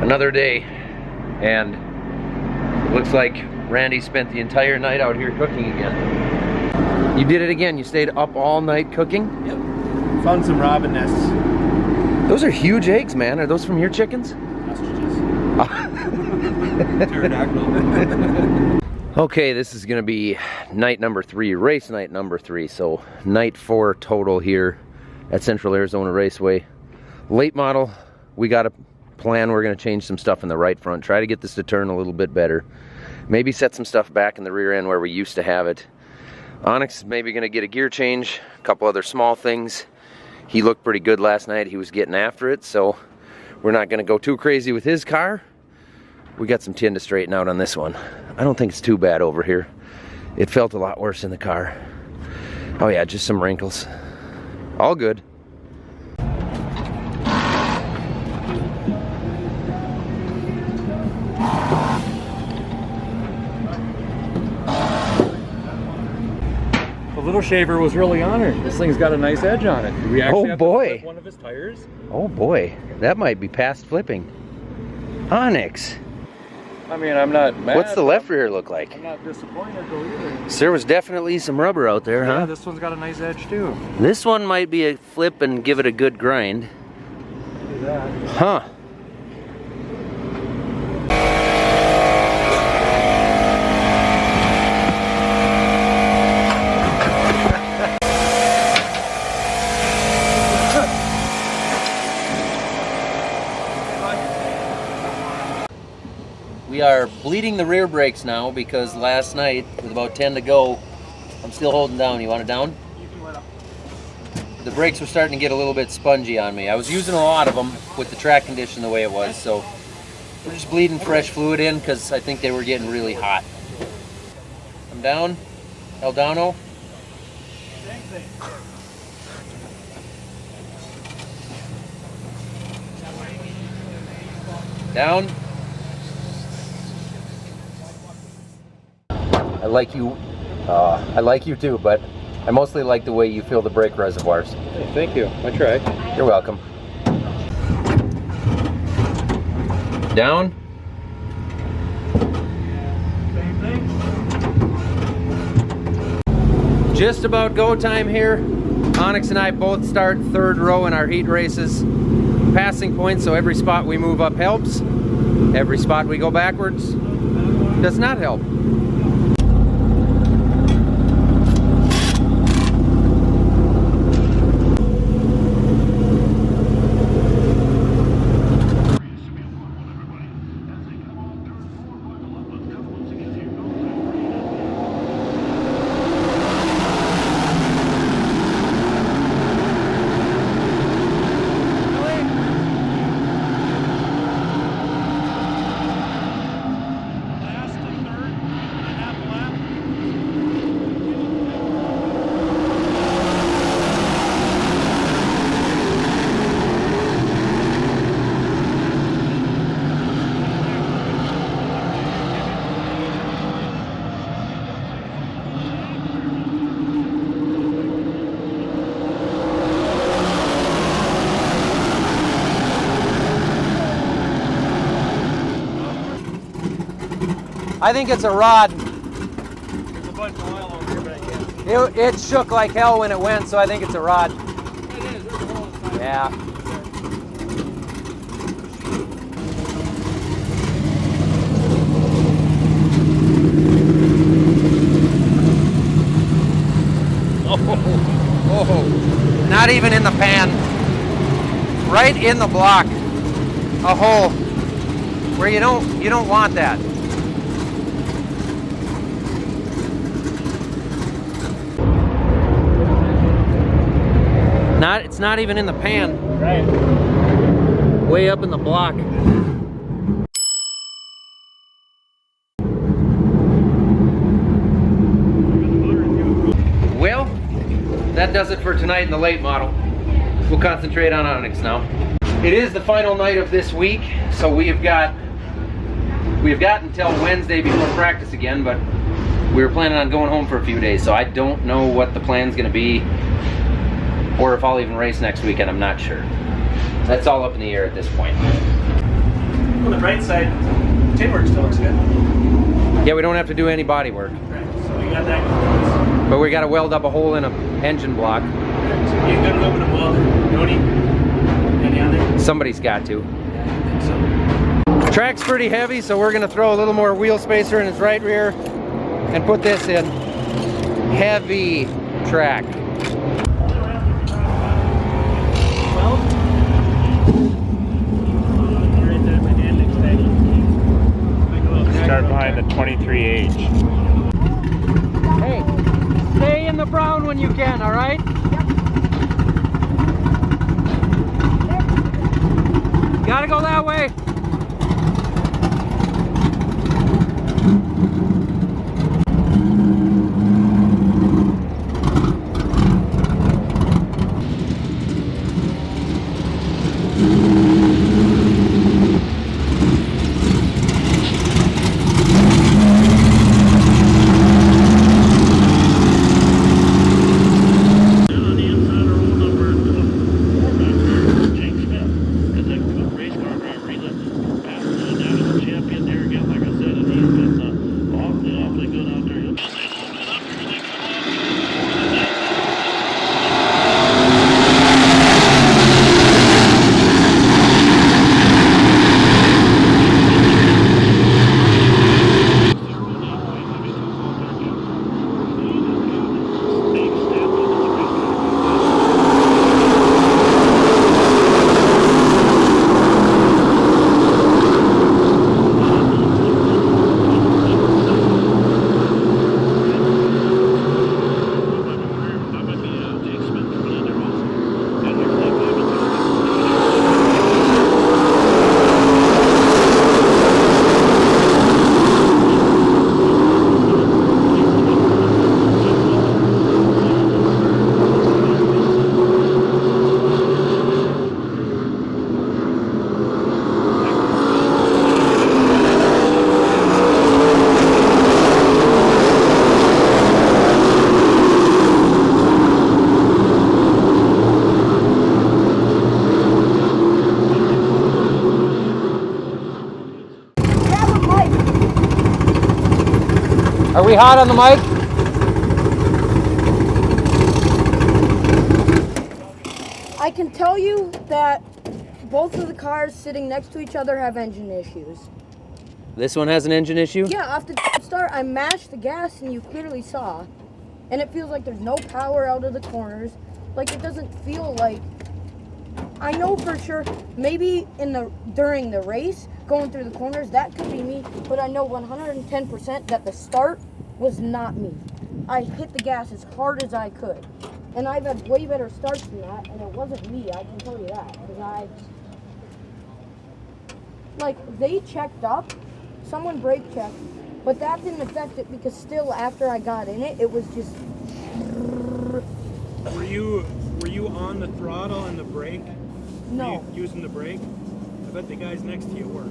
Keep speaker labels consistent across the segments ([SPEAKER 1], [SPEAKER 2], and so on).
[SPEAKER 1] Another day, and it looks like Randy spent the entire night out here cooking again. You did it again. You stayed up all night cooking?
[SPEAKER 2] Yep. Found some robin nests.
[SPEAKER 1] Those are huge eggs, man. Are those from your chickens?
[SPEAKER 2] Ostriches. Pterodactyl.
[SPEAKER 1] Okay, this is gonna be night number 3, race night number 3. So night 4 total here at Central Arizona Raceway. Late model, we got a plan. We're gonna change some stuff in the right front, try to get this to turn a little bit better. Maybe set some stuff back in the rear end where we used to have it. Onyx is maybe gonna get a gear change, a couple other small things. He looked pretty good last night. He was getting after it, so we're not gonna go too crazy with his car. We got some tin to straighten out on this one. I don't think it's too bad over here. It felt a lot worse in the car. Oh yeah, just some wrinkles. All good.
[SPEAKER 2] The little shaver was really on her. This thing's got a nice edge on it. We actually have to flip one of his tires.
[SPEAKER 1] Oh boy, that might be past flipping. Onyx.
[SPEAKER 2] I mean, I'm not mad.
[SPEAKER 1] What's the left rear look like?
[SPEAKER 2] I'm not disappointed though either.
[SPEAKER 1] So there was definitely some rubber out there, huh?
[SPEAKER 2] Yeah, this one's got a nice edge too.
[SPEAKER 1] This one might be a flip and give it a good grind.
[SPEAKER 2] Look at that.
[SPEAKER 1] Huh. We are bleeding the rear brakes now because last night, with about 10 to go, I'm still holding down. You want it down?
[SPEAKER 2] You can let up.
[SPEAKER 1] The brakes were starting to get a little bit spongy on me. I was using a lot of them with the track condition the way it was, so we're just bleeding fresh fluid in because I think they were getting really hot. I'm down. El Dano.
[SPEAKER 2] Same thing.
[SPEAKER 1] Down. I like you too, but I mostly like the way you feel the brake reservoirs.
[SPEAKER 2] Hey, thank you. I try.
[SPEAKER 1] You're welcome. Down.
[SPEAKER 2] Same thing.
[SPEAKER 1] Just about go time here. Onyx and I both start 3rd row in our heat races. Passing points, so every spot we move up helps. Every spot we go backwards does not help. I think it's a rod.
[SPEAKER 2] There's a bunch of oil over here, but I can't.
[SPEAKER 1] It shook like hell when it went, so I think it's a rod.
[SPEAKER 2] It is. There's a hole inside.
[SPEAKER 1] Yeah. Oh, not even in the pan. Right in the block. A hole where you don't want that. It's not even in the pan.
[SPEAKER 2] Right.
[SPEAKER 1] Way up in the block. Well, that does it for tonight in the late model. We'll concentrate on Onyx now. It is the final night of this week, so we've got until Wednesday before practice again, but we were planning on going home for a few days, so I don't know what the plan's gonna be, or if I'll even race next weekend. I'm not sure. That's all up in the air at this point.
[SPEAKER 3] bright side, tin work still looks good.
[SPEAKER 1] Yeah, we don't have to do any body work.
[SPEAKER 3] Right, so we got that.
[SPEAKER 1] But we got to weld up a hole in a engine block.
[SPEAKER 3] Right, so you got aluminum welder. Noni? Any on there?
[SPEAKER 1] Somebody's got to.
[SPEAKER 3] Yeah, I think so.
[SPEAKER 1] Track's pretty heavy, so we're going to throw a little more wheel spacer in its right rear and put this in. Heavy track.
[SPEAKER 4] Start behind the 23H.
[SPEAKER 1] Hey, stay in the brown when you can, all right? Yep. Gotta go that way. Are we hot on the mic?
[SPEAKER 5] I can tell you that both of the cars sitting next to each other have engine issues.
[SPEAKER 1] This one has an engine issue?
[SPEAKER 5] Yeah, off the start, I mashed the gas and you clearly saw. And it feels like there's no power out of the corners. Like it doesn't feel like, I know for sure, maybe during the race, going through the corners, that could be me, but I know 110% that the start was not me. I hit the gas as hard as I could. And I've had way better starts than that, and it wasn't me, I can tell you that. Because they checked up, someone brake checked, but that didn't affect it because still after I got in it, it was just...
[SPEAKER 6] Were you on the throttle and the brake?
[SPEAKER 5] No.
[SPEAKER 6] Were you using the brake? I bet the guys next to you were.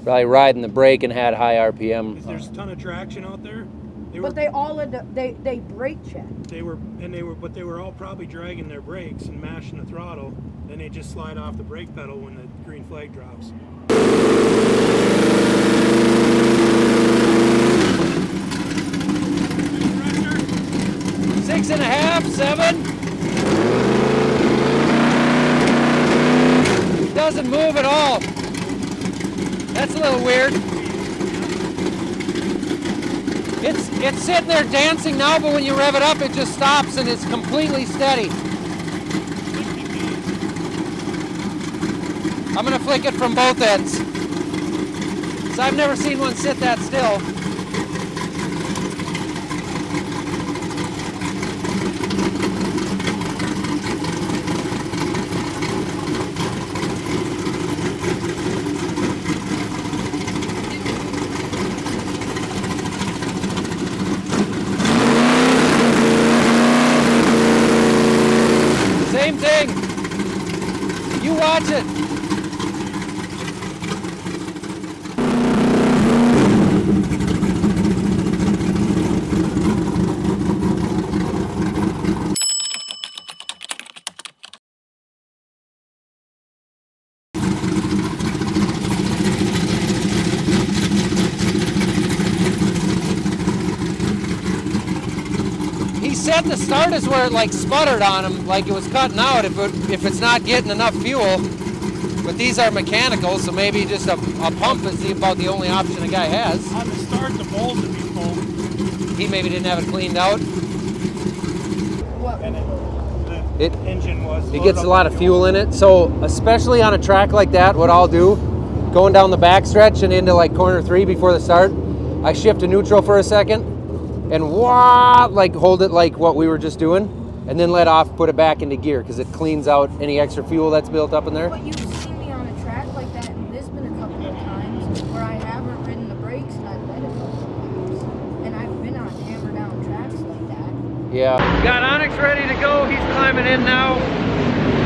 [SPEAKER 1] Probably riding the brake and had high RPM.
[SPEAKER 6] Because there's a ton of traction out there.
[SPEAKER 5] But they all had they brake checked.
[SPEAKER 6] They were all probably dragging their brakes and mashing the throttle. Then they just slide off the brake pedal when the green flag drops.
[SPEAKER 1] 6.5, 7. Doesn't move at all. That's a little weird. It's sitting there dancing now, but when you rev it up, it just stops and it's completely steady. I'm gonna flick it from both ends. So I've never seen one sit that still. Same thing. You watch it. at the start is where it like sputtered on him, like it was cutting out if it's not getting enough fuel. But these are mechanical, so maybe just a pump is about the only option a guy has.
[SPEAKER 6] On the start, the bowls would be full.
[SPEAKER 1] He maybe didn't have it cleaned out.
[SPEAKER 5] What?
[SPEAKER 6] And the engine was.
[SPEAKER 1] It gets a lot of fuel in it, so especially on a track like that, what I'll do, going down the back stretch and into like corner 3 before the start, I shift to neutral for a second and like hold it like what we were just doing, and then let off, put it back into gear because it cleans out any extra fuel that's built up in there.
[SPEAKER 5] But you've seen me on a track like that, and there's been a couple of times where I haven't ridden the brakes and I've let it go for laps. And I've been on hammer down tracks like that.
[SPEAKER 1] Yeah. Got Onyx ready to go. He's climbing in now.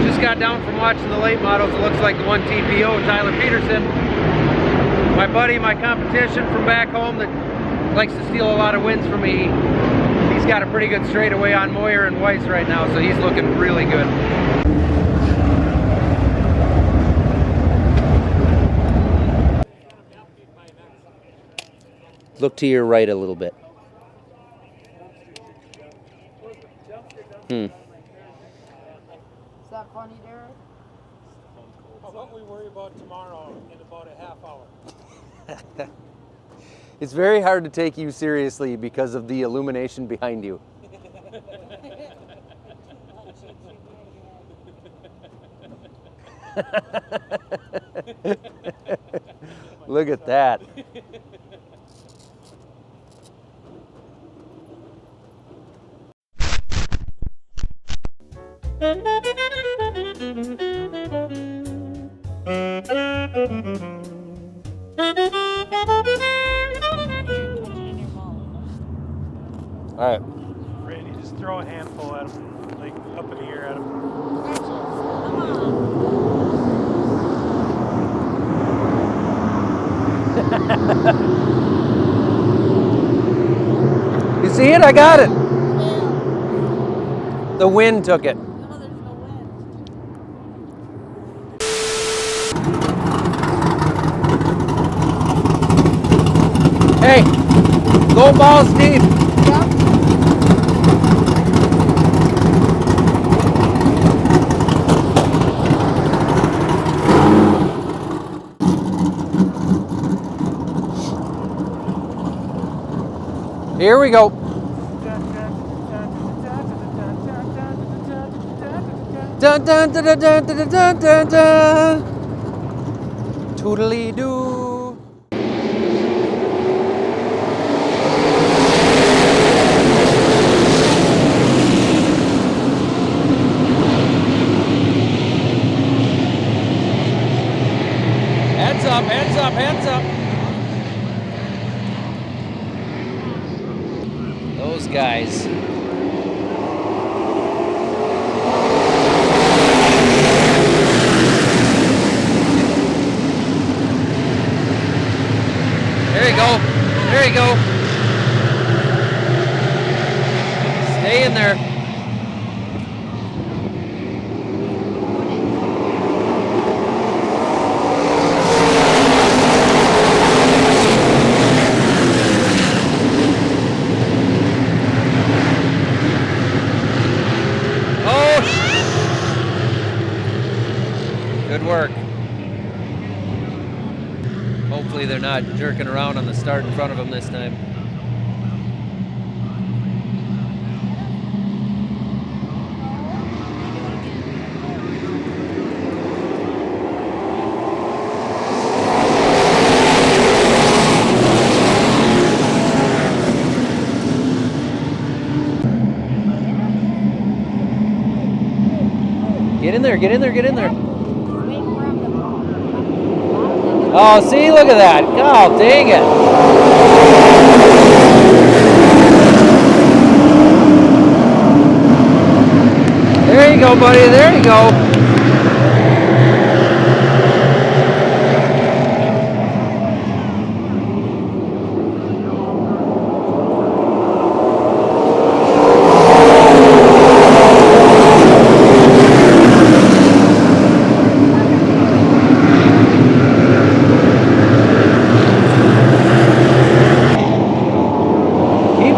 [SPEAKER 1] Just got down from watching the late models. It looks like the one TPO, Tyler Peterson. My buddy, my competition from back home that likes to steal a lot of wins from me. He's got a pretty good straightaway on Moyer and Weiss right now, so he's looking really good. Look to your right a little bit.
[SPEAKER 5] Is that funny, Derek?
[SPEAKER 6] How about we worry about tomorrow in about a half hour?
[SPEAKER 1] It's very hard to take you seriously because of the illumination behind you. Look at that. All right.
[SPEAKER 6] Randy, just throw a handful at him, like up in the air at him.
[SPEAKER 1] You see it? I got it. The wind took it.
[SPEAKER 5] No, there's no wind.
[SPEAKER 1] Hey, go balls deep.
[SPEAKER 5] Yep.
[SPEAKER 1] Here we go. Dun dun dun dun dun dun dun dun dun. Toodly doo. Heads up, heads up, heads up. Those guys. There you go. There you go. Stay in there. Good work. Hopefully they're not jerking around on the start in front of them this time. Get in there, get in there, get in there. Oh, see, look at that. Oh, dang it. There you go, buddy. There you go.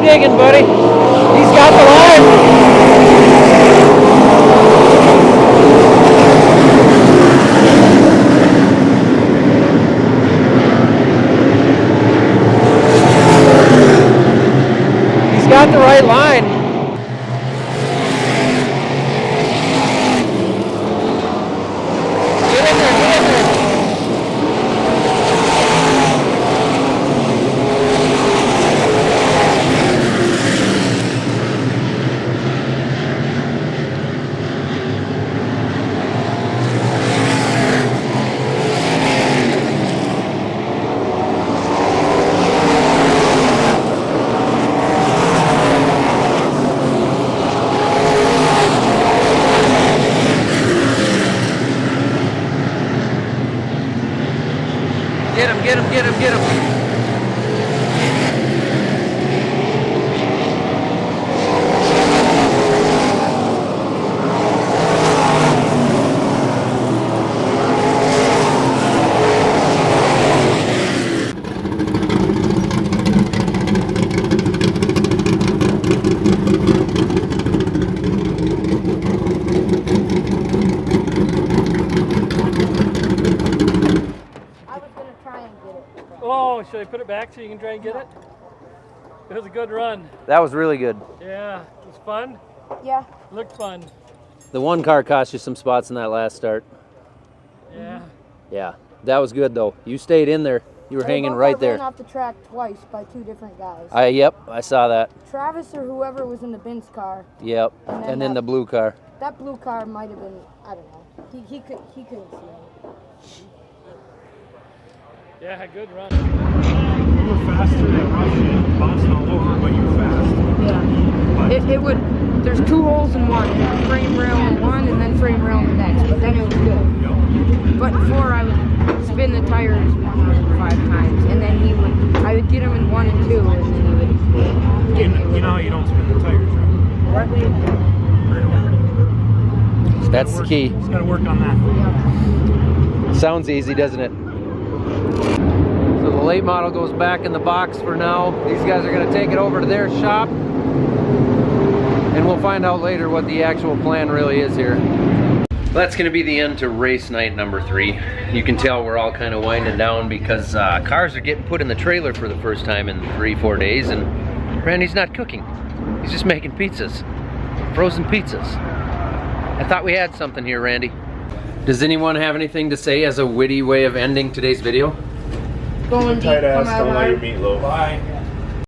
[SPEAKER 1] Digging, buddy. He's got the line. right line. Get in there, get in there. Get him, get him, get him, get him.
[SPEAKER 2] Oh, should I put it back so you can try and get it? It was a good run.
[SPEAKER 1] That was really good.
[SPEAKER 2] Yeah, it was fun.
[SPEAKER 5] Yeah.
[SPEAKER 2] Looked fun.
[SPEAKER 1] The one car cost you some spots in that last start.
[SPEAKER 2] Yeah.
[SPEAKER 1] Yeah, that was good though. You stayed in there. You were hanging right there.
[SPEAKER 5] Ran off the track twice by 2 different guys.
[SPEAKER 1] Yep, I saw that.
[SPEAKER 5] Travis or whoever was in the Ben's car.
[SPEAKER 1] Yep, and then the blue car.
[SPEAKER 5] That blue car might have been, I don't know. He couldn't see me.
[SPEAKER 2] Yeah, good run.
[SPEAKER 6] You were faster than Russian, bouncing all over, but you're fast.
[SPEAKER 5] Yeah. It would, there's 2 holes in one. Frame rail in one and then frame rail in the next. But then it was good. But before I would spin the tires 5 times. And then I would get them in 1 and 2. And then he would get me.
[SPEAKER 6] You know how you don't spin the tires, right?
[SPEAKER 1] Right. That's the key.
[SPEAKER 6] Just gotta work on that.
[SPEAKER 5] Yeah.
[SPEAKER 1] Sounds easy, doesn't it? So the late model goes back in the box for now. These guys are going to take it over to their shop. And we'll find out later what the actual plan really is here. That's going to be the end to race night number 3. You can tell we're all kind of winding down because cars are getting put in the trailer for the first time in 3-4 days. And Randy's not cooking. He's just making pizzas. Frozen pizzas. I thought we had something here, Randy. Does anyone have anything to say as a witty way of ending today's video?
[SPEAKER 4] Tight ass, don't let your meat loaf.
[SPEAKER 6] Bye.